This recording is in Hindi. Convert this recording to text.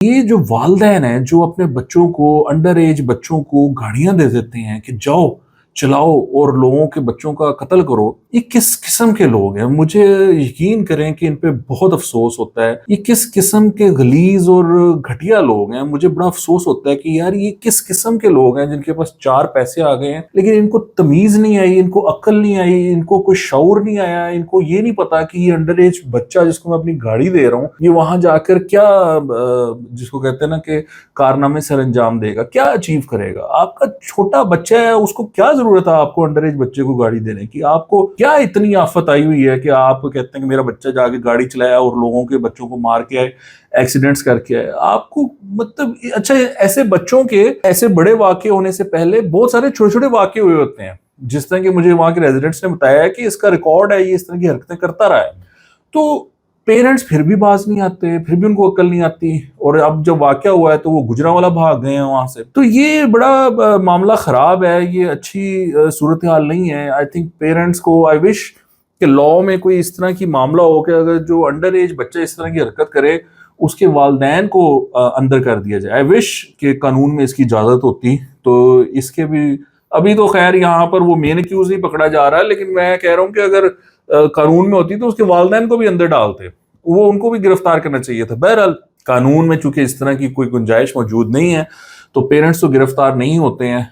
ये जो वालिदैन हैं, जो अपने बच्चों को अंडर एज बच्चों को गाड़ियाँ दे देते हैं कि जाओ, चलाओ और लोगों के बच्चों का कत्ल करो, ये किस किस्म के लोग हैं? मुझे यकीन करें कि इन पे बहुत अफ़सोस होता है। ये किस किस्म के गलीज़ और घटिया लोग हैं? मुझे बड़ा अफ़सोस होता है कि यार ये किस किस्म के लोग हैं जिनके पास 4 पैसे आ गए हैं, लेकिन इनको तमीज़ नहीं आई, इनको अक्ल नहीं आई, इनको कोई शऊर नहीं आया, इनको ये नहीं पता कि ये अंडर एज बच्चा जिसको मैं अपनी गाड़ी दे रहा हूँ, ये वहाँ जाकर क्या जिसको कहते हैं ना कि कारनामे सरअंजाम देगा, क्या अचीव करेगा? आपका छोटा बच्चा है, उसको क्या ज़रूरत है आपको अंडर एज बच्चे को गाड़ी देने की? आपको क्या इतनी आफ़त आई हुई है कि आप कहते हैं कि मेरा बच्चा जाके गाड़ी चलाया और लोगों के बच्चों को मार के आए, एक्सीडेंट्स करके आए? आपको मतलब अच्छा ऐसे बच्चों के ऐसे बड़े वाक़ये होने से पहले बहुत सारे छोटे-छोटे वाक़ये हुए होते हैं। जिस तरह की मुझे वहाँ के रेज़िडेंट्स ने बताया है कि इसका रिकॉर्ड है, ये इस तरह की हरकतें करता रहा है। तो पेरेंट्स फिर भी बाज़ नहीं आते, फिर भी उनको अक्ल नहीं आती और अब जब वाक़या हुआ है तो वो गुजरांवाला भाग गए हैं वहाँ से। तो ये बड़ा मामला ख़राब है, ये अच्छी सूरत-ए-हाल नहीं है। आई थिंक पेरेंट्स को आई विश कि लॉ में कोई इस तरह की मामला हो कि अगर जो अंडर एज बच्चा इस तरह की हरकत करे, उसके वालिदैन को अंदर कर दिया जाए। आई विश कि कानून में इसकी इजाज़त होती, तो इसके भी अभी तो ख़ैर यहाँ पर वो मेन एक्यूज़ नहीं पकड़ा जा रहा है, लेकिन मैं कह रहा हूँ कि अगर कानून में होती तो उसके वालिदैन को भी अंदर डालते। वो उनको भी गिरफ्तार करना चाहिए था। बहरहाल कानून में चूँकि इस तरह की कोई गुंजाइश मौजूद नहीं है, तो पेरेंट्स तो गिरफ्तार नहीं होते हैं।